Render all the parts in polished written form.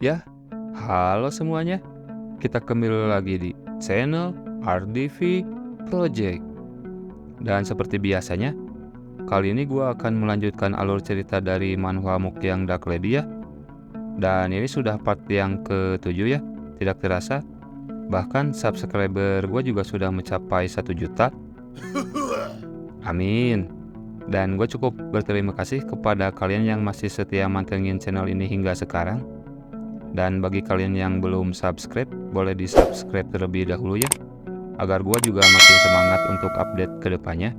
Ya, halo semuanya. Kita kembali lagi di channel RDV Project. Dan seperti biasanya, kali ini gua akan melanjutkan alur cerita dari manhwa Mukyang Dark Lady ya. Dan ini sudah part yang ke-7 ya. Tidak terasa, bahkan subscriber gua juga sudah mencapai 1 juta. Amin. Dan gue cukup berterima kasih kepada kalian yang masih setia mantengin channel ini hingga sekarang. Dan bagi kalian yang belum subscribe, boleh di subscribe terlebih dahulu ya, agar gua juga makin semangat untuk update ke depannya.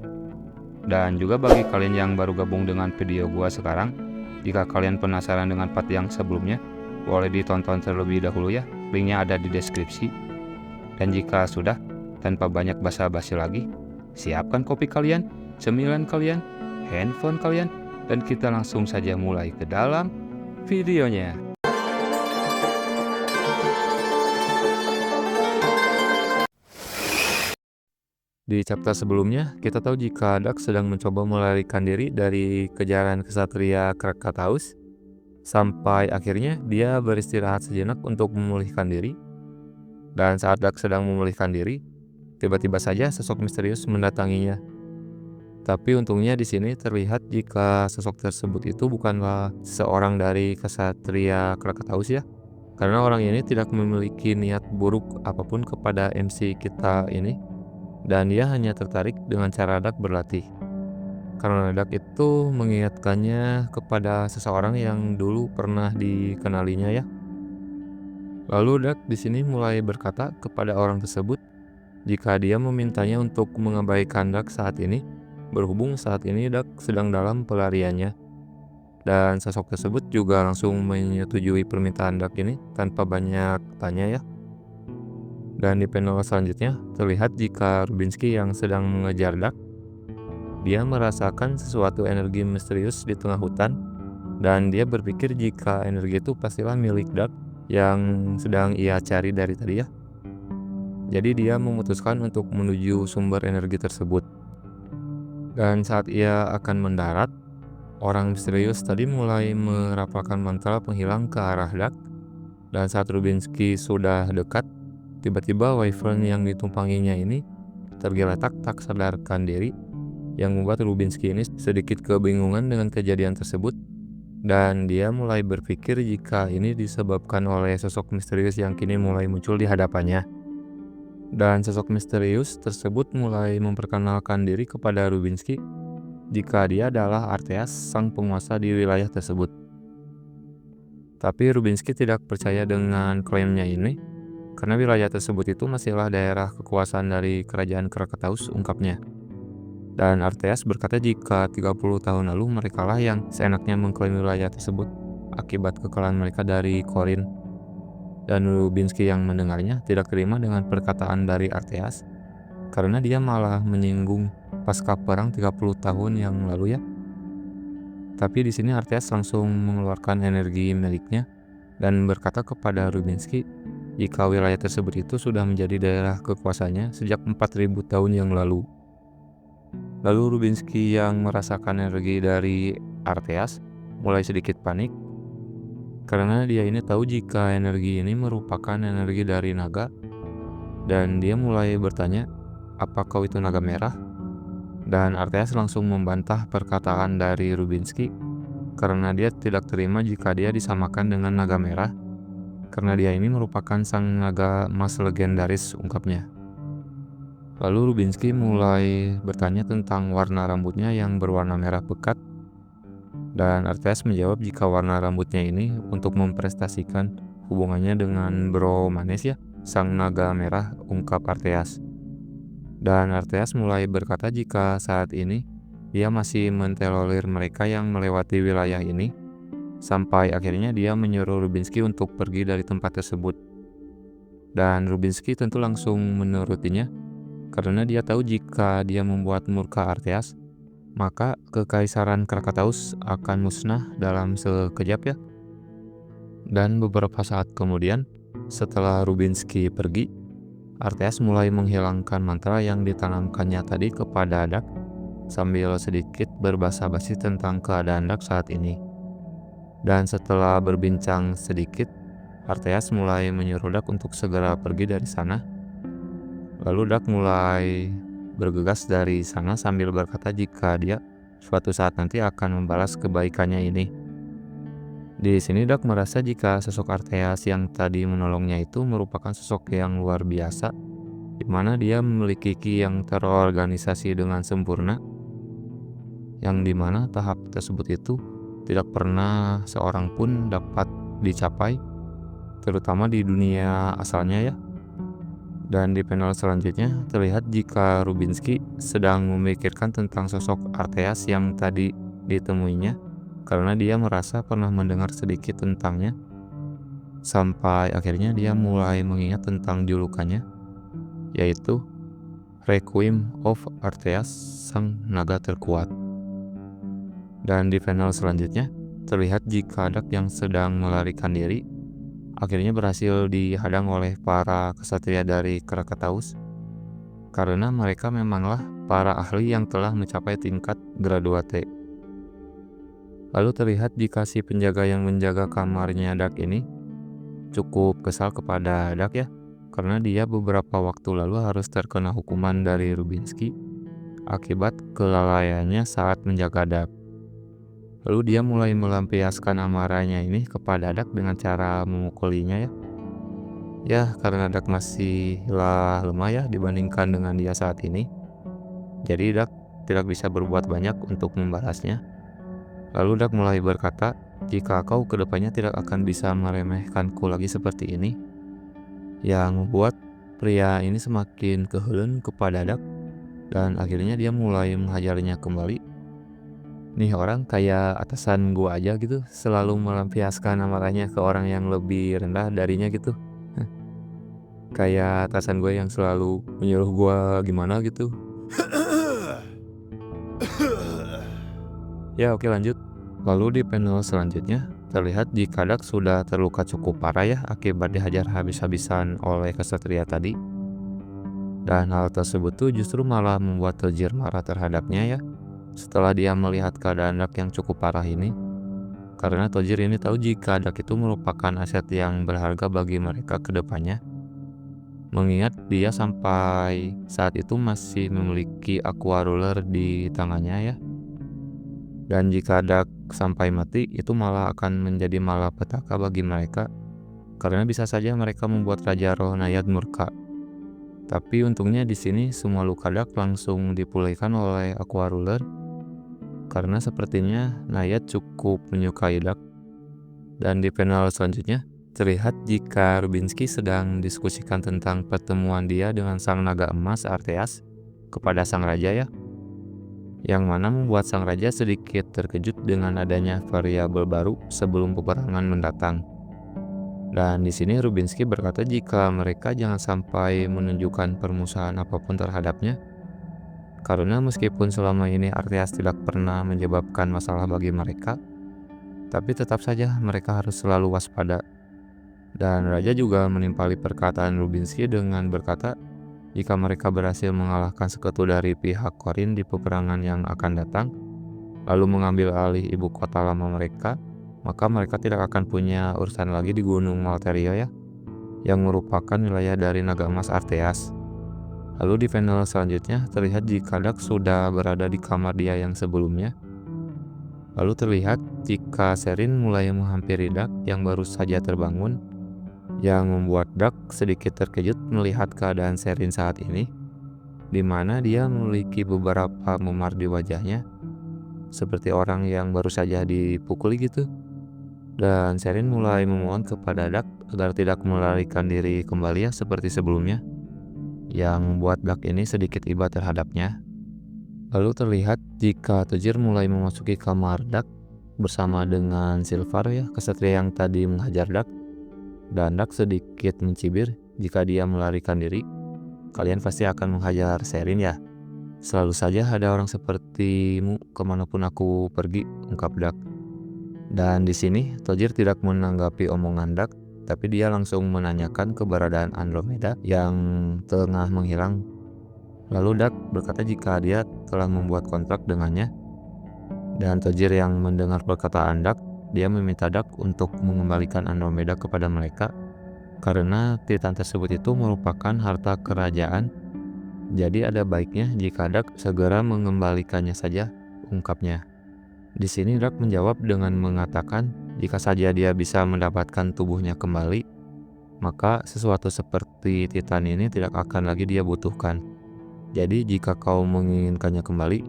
Dan juga bagi kalian yang baru gabung dengan video gua sekarang, jika kalian penasaran dengan part yang sebelumnya, boleh ditonton terlebih dahulu ya, linknya ada di deskripsi. Dan jika sudah, tanpa banyak basa-basi lagi, siapkan kopi kalian, cemilan kalian, handphone kalian, dan kita langsung saja mulai ke dalam videonya. Di chapter sebelumnya, kita tahu jika Dak sedang mencoba melarikan diri dari kejaran kesatria Krakatau's, sampai akhirnya dia beristirahat sejenak untuk memulihkan diri. Dan saat Dak sedang memulihkan diri, tiba-tiba saja sosok misterius mendatanginya. Tapi untungnya di sini terlihat jika sosok tersebut itu bukanlah seorang dari kesatria Krakatau's ya, karena orang ini tidak memiliki niat buruk apapun kepada MC kita ini. Dan dia hanya tertarik dengan cara Dak berlatih. Karena Dak itu mengingatkannya kepada seseorang yang dulu pernah dikenalinya ya. Lalu Dak di sini mulai berkata kepada orang tersebut jika dia memintanya untuk mengabaikan Dak saat ini, berhubung saat ini Dak sedang dalam pelariannya. Dan sosok tersebut juga langsung menyetujui permintaan Dak ini tanpa banyak tanya ya. Dan di panel selanjutnya terlihat jika Rubinsky yang sedang mengejar Dak. Dia merasakan sesuatu energi misterius di tengah hutan, dan dia berpikir jika energi itu pastilah milik Dak yang sedang ia cari dari tadi ya. Jadi dia memutuskan untuk menuju sumber energi tersebut. Dan saat ia akan mendarat, orang misterius tadi mulai merapalkan mantra penghilang ke arah Dak. Dan saat Rubinsky sudah dekat, tiba-tiba Wyvern yang ditumpanginya ini tergeletak tak sadarkan diri, yang membuat Rubinsky ini sedikit kebingungan dengan kejadian tersebut, dan dia mulai berpikir jika ini disebabkan oleh sosok misterius yang kini mulai muncul di hadapannya. Dan sosok misterius tersebut mulai memperkenalkan diri kepada Rubinsky jika dia adalah Arteas, sang penguasa di wilayah tersebut. Tapi Rubinsky tidak percaya dengan klaimnya ini, karena wilayah tersebut itu masihlah daerah kekuasaan dari kerajaan Krakatau's, ungkapnya. Dan Arteas berkata jika 30 tahun lalu merekalah yang seenaknya mengklaim wilayah tersebut akibat kekalahan mereka dari Korin. Dan Rubinsky yang mendengarnya tidak terima dengan perkataan dari Arteas, karena dia malah menyinggung pasca perang 30 tahun yang lalu ya. Tapi di sini Arteas langsung mengeluarkan energi miliknya dan berkata kepada Rubinsky jika wilayah tersebut itu sudah menjadi daerah kekuasaannya sejak 4000 tahun yang lalu. Lalu Rubinsky yang merasakan energi dari Arteas mulai sedikit panik, karena dia ini tahu jika energi ini merupakan energi dari naga, dan dia mulai bertanya, apa kau itu naga merah? Dan Arteas langsung membantah perkataan dari Rubinsky, karena dia tidak terima jika dia disamakan dengan naga merah, karena dia ini merupakan sang naga emas legendaris, ungkapnya. Lalu Rubinsky mulai bertanya tentang warna rambutnya yang berwarna merah pekat, dan Arteas menjawab jika warna rambutnya ini untuk memprestasikan hubungannya dengan Bro Manes ya, sang naga merah, ungkap Arteas. Dan Arteas mulai berkata jika saat ini dia masih menterolir mereka yang melewati wilayah ini, sampai akhirnya dia menyuruh Rubinsky untuk pergi dari tempat tersebut. Dan Rubinsky tentu langsung menurutinya, karena dia tahu jika dia membuat murka Arteas, maka kekaisaran Krakatau's akan musnah dalam sekejap ya. Dan beberapa saat kemudian, setelah Rubinsky pergi, Arteas mulai menghilangkan mantra yang ditanamkannya tadi kepada Dak, sambil sedikit berbasa-basi tentang keadaan Dak saat ini. Dan setelah berbincang sedikit, Arteas mulai menyuruh Dak untuk segera pergi dari sana. Lalu Dak mulai bergegas dari sana sambil berkata jika dia suatu saat nanti akan membalas kebaikannya ini. Di sini Dak merasa jika sosok Arteas yang tadi menolongnya itu merupakan sosok yang luar biasa, di mana dia memiliki ki yang terorganisasi dengan sempurna, yang dimana tahap tersebut itu tidak pernah seorang pun dapat dicapai, terutama di dunia asalnya ya. Dan di panel selanjutnya terlihat jika Rubinsky sedang memikirkan tentang sosok Arteas yang tadi ditemuinya, karena dia merasa pernah mendengar sedikit tentangnya, sampai akhirnya dia mulai mengingat tentang julukannya, yaitu Requiem of Arteas, sang naga terkuat. Dan di panel selanjutnya terlihat jika Dak yang sedang melarikan diri akhirnya berhasil dihadang oleh para kesatria dari Krakataus, karena mereka memanglah para ahli yang telah mencapai tingkat graduate. Lalu terlihat jika si penjaga yang menjaga kamarnya Dak ini cukup kesal kepada Dak ya, karena dia beberapa waktu lalu harus terkena hukuman dari Rubinsky akibat kelalaiannya saat menjaga Dak. Lalu dia mulai melampiaskan amarahnya ini kepada Dak dengan cara memukulinya ya. Ya, karena Dak masih lemah ya dibandingkan dengan dia saat ini. Jadi Dak tidak bisa berbuat banyak untuk membalasnya. Lalu Dak mulai berkata, jika kau kedepannya tidak akan bisa meremehkanku lagi seperti ini, yang membuat pria ini semakin kehelen kepada Dak, dan akhirnya dia mulai menghajarnya kembali. Nih orang kayak atasan gua aja gitu, selalu melampiaskan amarahnya ke orang yang lebih rendah darinya gitu. Kayak atasan gue yang selalu menyuruh gua gimana gitu. Ya oke lanjut. Lalu di panel selanjutnya terlihat jika Dak sudah terluka cukup parah ya akibat dihajar habis-habisan oleh kesatria tadi. Dan hal tersebut tuh justru malah membuat Tejir marah terhadapnya ya, setelah dia melihat keadaan Dak yang cukup parah ini. Karena Tojir ini tahu jika Dak itu merupakan aset yang berharga bagi mereka ke depannya. Mengingat dia sampai saat itu masih memiliki aqua ruler di tangannya ya. Dan jika Dak sampai mati, itu malah akan menjadi malapetaka bagi mereka. Karena bisa saja mereka membuat Raja Roh Nayad murka. Tapi untungnya di sini semua luka Dak langsung dipulihkan oleh aqua ruler. Karena sepertinya Nayad cukup menyukai Dak. Dan di panel selanjutnya terlihat jika Rubinsky sedang diskusikan tentang pertemuan dia dengan sang naga emas Arteas kepada sang raja ya, yang mana membuat sang raja sedikit terkejut dengan adanya variabel baru sebelum peperangan mendatang. Dan di sini Rubinsky berkata jika mereka jangan sampai menunjukkan permusuhan apapun terhadapnya, karena meskipun selama ini Arteas tidak pernah menyebabkan masalah bagi mereka, tapi tetap saja mereka harus selalu waspada. Dan Raja juga menimpali perkataan Rubinsky dengan berkata, jika mereka berhasil mengalahkan sekutu dari pihak Korin di peperangan yang akan datang, lalu mengambil alih ibu kota lama mereka, maka mereka tidak akan punya urusan lagi di Gunung Malteria ya, yang merupakan wilayah dari naga emas Arteas. Lalu di panel selanjutnya terlihat jika Dak sudah berada di kamar dia yang sebelumnya. Lalu terlihat jika Serin mulai menghampiri Dak yang baru saja terbangun, yang membuat Dak sedikit terkejut melihat keadaan Serin saat ini, di mana dia memiliki beberapa memar di wajahnya, seperti orang yang baru saja dipukuli gitu. Dan Serin mulai memohon kepada Dak agar tidak melarikan diri kembali ya seperti sebelumnya, yang membuat Dak ini sedikit iba terhadapnya. Lalu terlihat jika Tejir mulai memasuki kamar Dak bersama dengan Silvar ya, kesatria yang tadi menghajar Dak. Dan Dak sedikit mencibir, jika dia melarikan diri, kalian pasti akan menghajar Serin ya. Selalu saja ada orang sepertimu kemanapun aku pergi, ungkap Dak. Dan di sini Tojir tidak menanggapi omongan Dak, tapi dia langsung menanyakan keberadaan Andromeda yang tengah menghilang. Lalu Dak berkata jika dia telah membuat kontrak dengannya. Dan Tojir yang mendengar perkataan Dak dia meminta Dak untuk mengembalikan Andromeda kepada mereka karena Titan tersebut itu merupakan harta kerajaan. Jadi ada baiknya jika Dak segera mengembalikannya saja, ungkapnya. Di sini Dak menjawab dengan mengatakan jika saja dia bisa mendapatkan tubuhnya kembali, maka sesuatu seperti Titan ini tidak akan lagi dia butuhkan. Jadi jika kau menginginkannya kembali,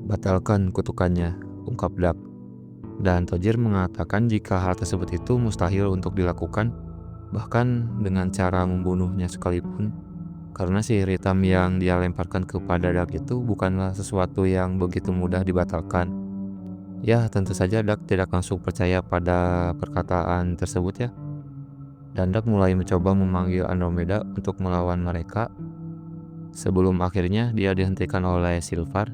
batalkan kutukannya, ungkap Dak. Dan Tojir mengatakan jika hal tersebut itu mustahil untuk dilakukan, bahkan dengan cara membunuhnya sekalipun. Karena sihir hitam yang dia lemparkan kepada Dak itu bukanlah sesuatu yang begitu mudah dibatalkan. Ya, tentu saja Dak tidak langsung percaya pada perkataan tersebut ya. Dan Dak mulai mencoba memanggil Andromeda untuk melawan mereka. Sebelum akhirnya dia dihentikan oleh Silvar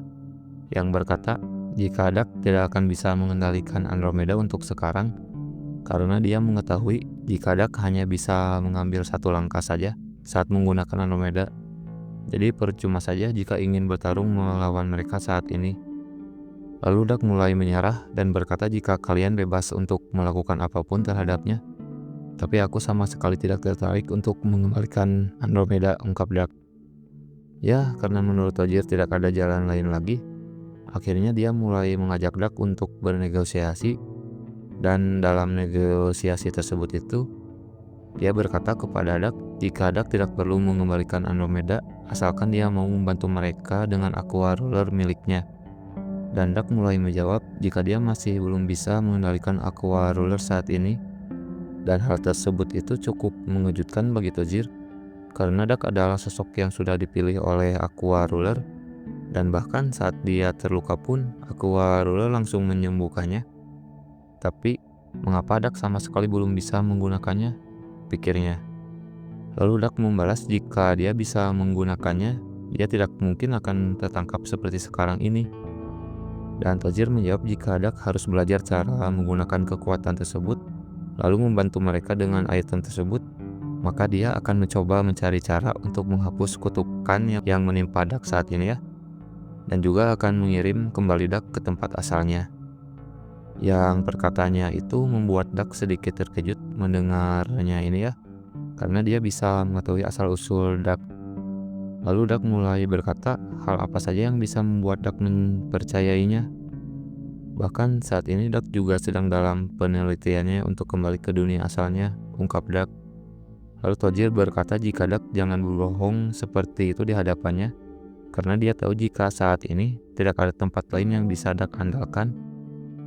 yang berkata jika Dak tidak akan bisa mengendalikan Andromeda untuk sekarang karena dia mengetahui jika Dak hanya bisa mengambil satu langkah saja saat menggunakan Andromeda. Jadi percuma saja jika ingin bertarung melawan mereka saat ini. Lalu Dak mulai menyerah dan berkata jika kalian bebas untuk melakukan apapun terhadapnya, tapi aku sama sekali tidak tertarik untuk mengembalikan Andromeda, ungkap Dak. Ya, karena menurut Tojir tidak ada jalan lain lagi, akhirnya dia mulai mengajak Dak untuk bernegosiasi. Dan dalam negosiasi tersebut itu, dia berkata kepada Dak jika Dak tidak perlu mengembalikan Andromeda asalkan dia mau membantu mereka dengan Aqua Ruler miliknya. Dan Dak mulai menjawab jika dia masih belum bisa mengendalikan Aqua Ruler saat ini. Dan hal tersebut itu cukup mengejutkan bagi Tojir karena Dak adalah sosok yang sudah dipilih oleh Aqua Ruler. Dan bahkan saat dia terluka pun Aqua Ruler langsung menyembuhkannya. Tapi mengapa Dak sama sekali belum bisa menggunakannya, pikirnya. Lalu Dak membalas jika dia bisa menggunakannya, dia tidak mungkin akan tertangkap seperti sekarang ini. Dan Tojir menjawab jika Dak harus belajar cara menggunakan kekuatan tersebut, lalu membantu mereka dengan item tersebut, maka dia akan mencoba mencari cara untuk menghapus kutukan yang menimpa Dak saat ini ya. Dan juga akan mengirim kembali Dak ke tempat asalnya. Yang perkataannya itu membuat Dak sedikit terkejut mendengarnya ini ya, karena dia bisa mengetahui asal-usul Dak. Lalu Dak mulai berkata hal apa saja yang bisa membuat Dak mempercayainya. Bahkan saat ini Dak juga sedang dalam penelitiannya untuk kembali ke dunia asalnya, ungkap Dak. Lalu Tojir berkata jika Dak jangan berbohong seperti itu di hadapannya, karena dia tahu jika saat ini tidak ada tempat lain yang bisa Dak andalkan.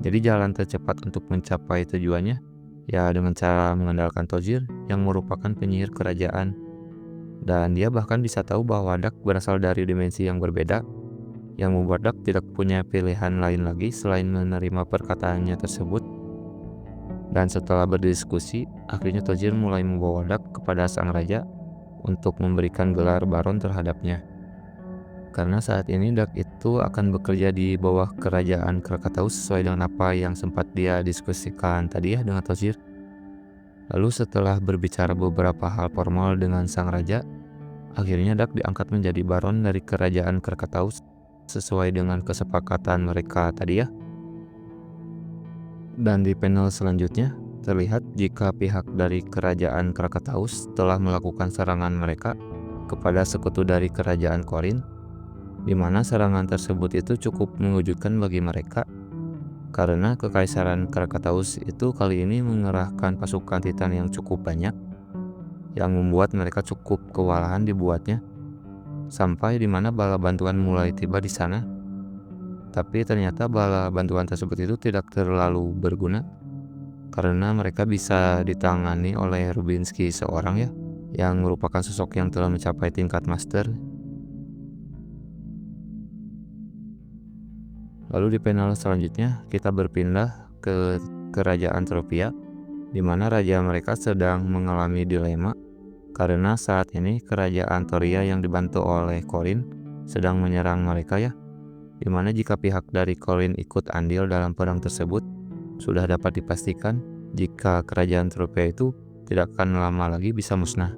Jadi jalan tercepat untuk mencapai tujuannya ya dengan cara mengandalkan Tojir yang merupakan penyihir kerajaan. Dan dia bahkan bisa tahu bahwa Dak berasal dari dimensi yang berbeda, yang membuat Dak tidak punya pilihan lain lagi selain menerima perkataannya tersebut. Dan setelah berdiskusi, akhirnya Tojir mulai membawa Dak kepada sang raja untuk memberikan gelar baron terhadapnya. Karena saat ini Dak itu akan bekerja di bawah kerajaan Krakataus sesuai dengan apa yang sempat dia diskusikan tadi ya dengan Tojir. Lalu setelah berbicara beberapa hal formal dengan sang raja, akhirnya Dak diangkat menjadi baron dari kerajaan Krakataus sesuai dengan kesepakatan mereka tadi ya. Dan di panel selanjutnya terlihat jika pihak dari kerajaan Krakataus telah melakukan serangan mereka kepada sekutu dari kerajaan Korin, di mana serangan tersebut itu cukup mengejutkan bagi mereka karena kekaisaran Krakataus itu kali ini mengerahkan pasukan Titan yang cukup banyak yang membuat mereka cukup kewalahan dibuatnya sampai di mana bala bantuan mulai tiba di sana. Tapi ternyata bala bantuan tersebut itu tidak terlalu berguna karena mereka bisa ditangani oleh Rubinsky seorang ya, yang merupakan sosok yang telah mencapai tingkat master. Lalu di panel selanjutnya kita berpindah ke kerajaan Tropia, di mana raja mereka sedang mengalami dilema karena saat ini kerajaan Toria yang dibantu oleh Korin sedang menyerang mereka ya, di mana jika pihak dari Korin ikut andil dalam perang tersebut, sudah dapat dipastikan jika kerajaan Tropia itu tidak akan lama lagi bisa musnah.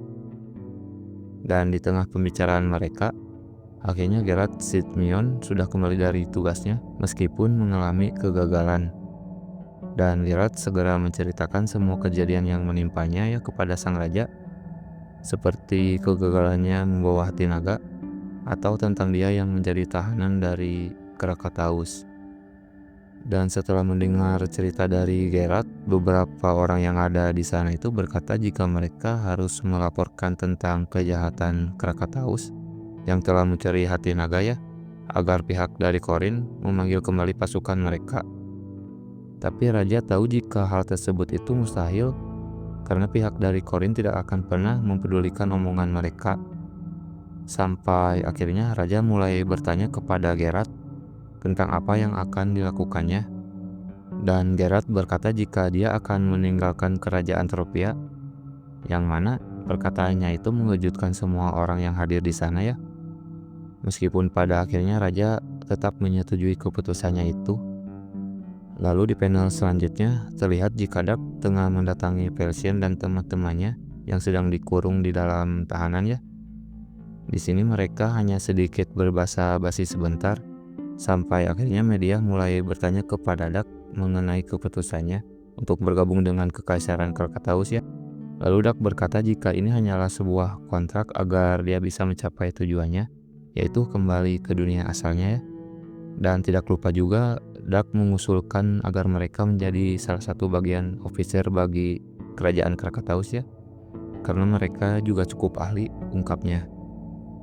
Dan di tengah pembicaraan mereka, akhirnya Geralt Sithmion sudah kembali dari tugasnya meskipun mengalami kegagalan. Dan Geralt segera menceritakan semua kejadian yang menimpanya ya kepada sang raja, seperti kegagalannya membawa hati naga atau tentang dia yang menjadi tahanan dari Krakataus. Dan setelah mendengar cerita dari Geralt, beberapa orang yang ada di sana itu berkata jika mereka harus melaporkan tentang kejahatan Krakataus yang telah mencuri hati naga ya, agar pihak dari Corin memanggil kembali pasukan mereka. Tapi raja tahu jika hal tersebut itu mustahil karena pihak dari Corin tidak akan pernah mempedulikan omongan mereka. Sampai akhirnya raja mulai bertanya kepada Geralt tentang apa yang akan dilakukannya. Dan Geralt berkata jika dia akan meninggalkan kerajaan Tropia, yang mana perkataannya itu mengejutkan semua orang yang hadir di sana ya. Meskipun pada akhirnya raja tetap menyetujui keputusannya itu. Lalu di panel selanjutnya terlihat jika Dag tengah mendatangi Pelsian dan teman-temannya yang sedang dikurung di dalam tahanan ya. Di sini mereka hanya sedikit berbahasa basi sebentar, sampai akhirnya media mulai bertanya kepada Dag mengenai keputusannya untuk bergabung dengan Kekaisaran Krakataus ya. Lalu Dag berkata jika ini hanyalah sebuah kontrak agar dia bisa mencapai tujuannya, yaitu kembali ke dunia asalnya ya. Dan tidak lupa juga Dag mengusulkan agar mereka menjadi salah satu bagian officer bagi kerajaan Krakataus ya, karena mereka juga cukup ahli, ungkapnya.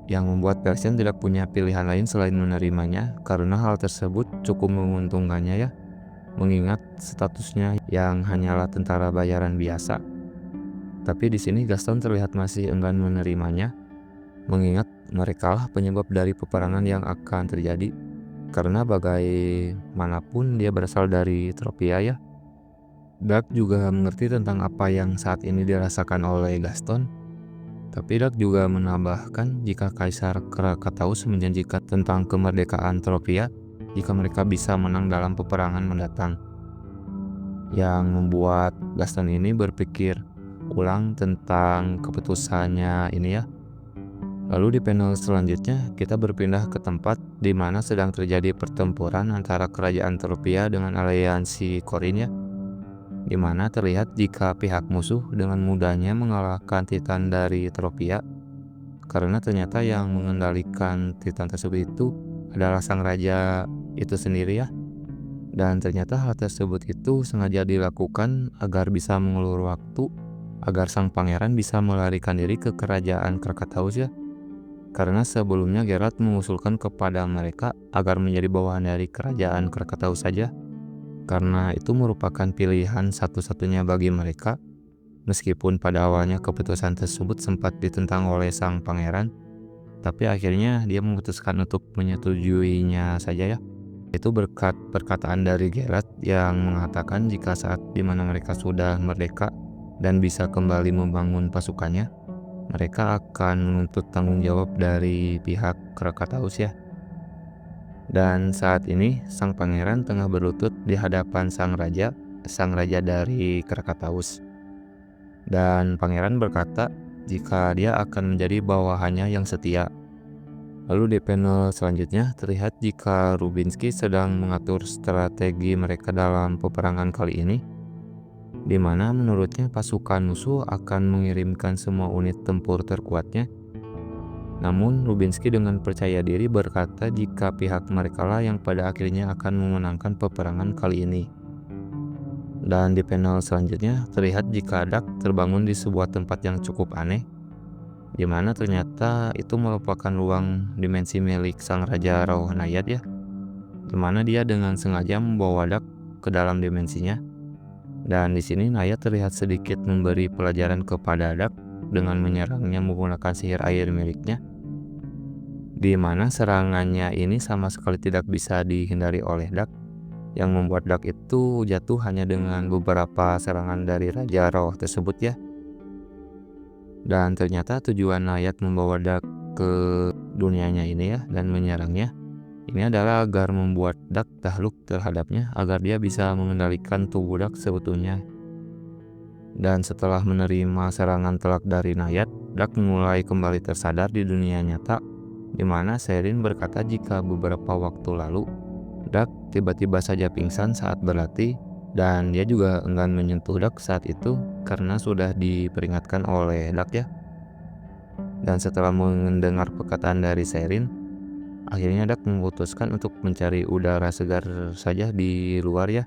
Yang membuat Persian tidak punya pilihan lain selain menerimanya karena hal tersebut cukup menguntungkannya ya, mengingat statusnya yang hanyalah tentara bayaran biasa. Tapi di sini Gaston terlihat masih enggan menerimanya, mengingat merekalah penyebab dari peperangan yang akan terjadi. Karena bagaimanapun dia berasal dari Tropia ya. Dag juga mengerti tentang apa yang saat ini dirasakan oleh Gaston. Tapi Dag juga menambahkan jika Kaisar Krakataus menjanjikan tentang kemerdekaan Tropia jika mereka bisa menang dalam peperangan mendatang. Yang membuat Gaston ini berpikir ulang tentang keputusannya ini ya. Lalu di panel selanjutnya kita berpindah ke tempat di mana sedang terjadi pertempuran antara kerajaan Tropia dengan aliansi Corin ya, di mana terlihat jika pihak musuh dengan mudahnya mengalahkan Titan dari Tropia, karena ternyata yang mengendalikan Titan tersebut itu adalah sang raja itu sendiri ya. Dan ternyata hal tersebut itu sengaja dilakukan agar bisa mengulur waktu, agar sang pangeran bisa melarikan diri ke kerajaan Krakataus ya. Karena sebelumnya Geralt mengusulkan kepada mereka agar menjadi bawahan dari kerajaan Krakataus saja, karena itu merupakan pilihan satu-satunya bagi mereka. Meskipun pada awalnya keputusan tersebut sempat ditentang oleh sang pangeran, tapi akhirnya dia memutuskan untuk menyetujuinya saja ya. Itu berkat perkataan dari Geralt yang mengatakan jika saat dimana mereka sudah merdeka dan bisa kembali membangun pasukannya, mereka akan menuntut tanggung jawab dari pihak Krakataus ya. Dan saat ini sang pangeran tengah berlutut di hadapan sang raja dari Krakataus. Dan pangeran berkata jika dia akan menjadi bawahannya yang setia. Lalu di panel selanjutnya terlihat jika Rubinsky sedang mengatur strategi mereka dalam peperangan kali ini, di mana menurutnya pasukan musuh akan mengirimkan semua unit tempur terkuatnya. Namun Rubinsky dengan percaya diri berkata jika pihak merekalah yang pada akhirnya akan memenangkan peperangan kali ini. Dan di panel selanjutnya terlihat jika Dag terbangun di sebuah tempat yang cukup aneh, di mana ternyata itu merupakan ruang dimensi milik sang raja Rauhnayat ya, di mana dia dengan sengaja membawa Dag ke dalam dimensinya. Dan di sini Naya terlihat sedikit memberi pelajaran kepada Dag dengan menyerangnya menggunakan sihir air miliknya, di mana serangannya ini sama sekali tidak bisa dihindari oleh Dag, yang membuat Dag itu jatuh hanya dengan beberapa serangan dari Raja Roh tersebut ya. Dan ternyata tujuan Nayat membawa Dag ke dunianya ini ya dan menyerangnya, ini adalah agar membuat Dag takluk terhadapnya agar dia bisa mengendalikan tubuh Dag sebetulnya. Dan setelah menerima serangan telak dari Nayat, Dag mulai kembali tersadar di dunia nyata, di mana Sherin berkata jika beberapa waktu lalu Dag tiba-tiba saja pingsan saat berlatih Dan dia juga enggan menyentuh Dak saat itu karena sudah diperingatkan oleh Dak ya. Dan setelah mendengar perkataan dari Sherin, akhirnya Dak memutuskan untuk mencari udara segar saja di luar ya,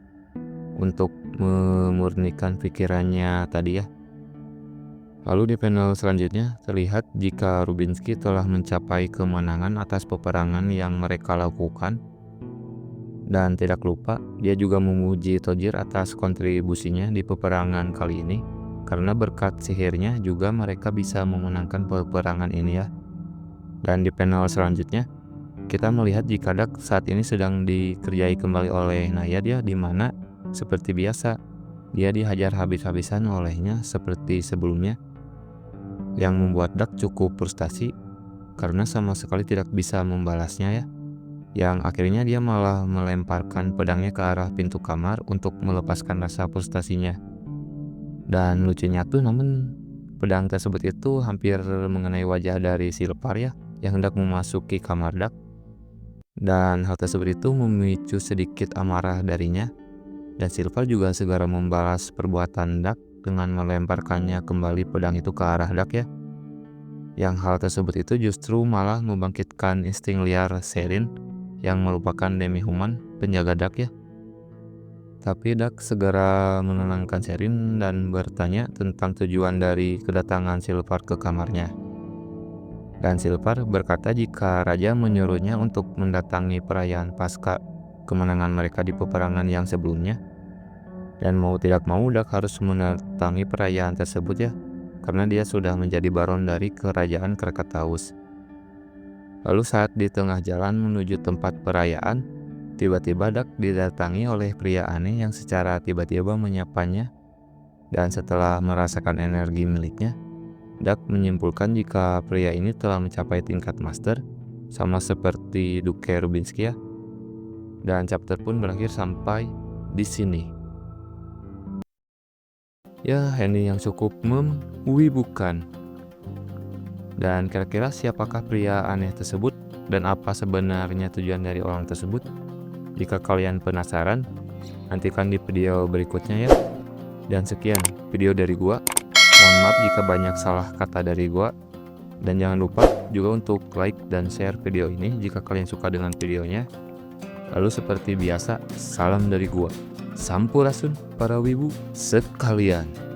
untuk memurnikan pikirannya tadi ya. Lalu di panel selanjutnya terlihat jika Rubinsky telah mencapai kemenangan atas peperangan yang mereka lakukan. Dan tidak lupa, dia juga memuji Tojir atas kontribusinya di peperangan kali ini, karena berkat sihirnya juga mereka bisa memenangkan peperangan ini ya. Dan di panel selanjutnya, kita melihat jika Dak saat ini sedang dikerjai kembali oleh Nayad ya, di mana seperti biasa, dia dihajar habis-habisan olehnya seperti sebelumnya, yang membuat Dak cukup frustasi karena sama sekali tidak bisa membalasnya ya. Yang akhirnya dia malah melemparkan pedangnya ke arah pintu kamar untuk melepaskan rasa frustasinya. Dan lucunya tuh namun pedang tersebut itu hampir mengenai wajah dari Silvar ya, yang hendak memasuki kamar Dak. Dan hal tersebut itu memicu sedikit amarah darinya, dan Silvar juga segera membalas perbuatan Dak dengan melemparkannya kembali pedang itu ke arah Dak ya. Yang hal tersebut itu justru malah membangkitkan insting liar Sherin yang merupakan demi-human penjaga Dak ya. Tapi Dak segera menenangkan Sherin dan bertanya tentang tujuan dari kedatangan Silvar ke kamarnya. Dan Silvar berkata jika Raja menyuruhnya untuk mendatangi perayaan pasca kemenangan mereka di peperangan yang sebelumnya. Dan mau tidak mau Dak harus mendatangi perayaan tersebut ya, karena dia sudah menjadi baron dari kerajaan Krakataus. Lalu saat di tengah jalan menuju tempat perayaan, tiba-tiba Dak didatangi oleh pria aneh yang secara tiba-tiba menyapanya. Dan setelah merasakan energi miliknya, Dak menyimpulkan jika pria ini telah mencapai tingkat master, sama seperti Duke Rubinsky ya. Dan chapter pun berakhir sampai di sini. Ya, ending yang cukup memwibukan. Dan kira-kira siapakah pria aneh tersebut dan apa sebenarnya tujuan dari orang tersebut? Jika kalian penasaran, nantikan di video berikutnya ya. Dan sekian video dari gua. Mohon maaf jika banyak salah kata dari gua. Dan jangan lupa juga untuk like dan share video ini jika kalian suka dengan videonya. Lalu seperti biasa, salam dari gua. Sampurasun para wibu sekalian.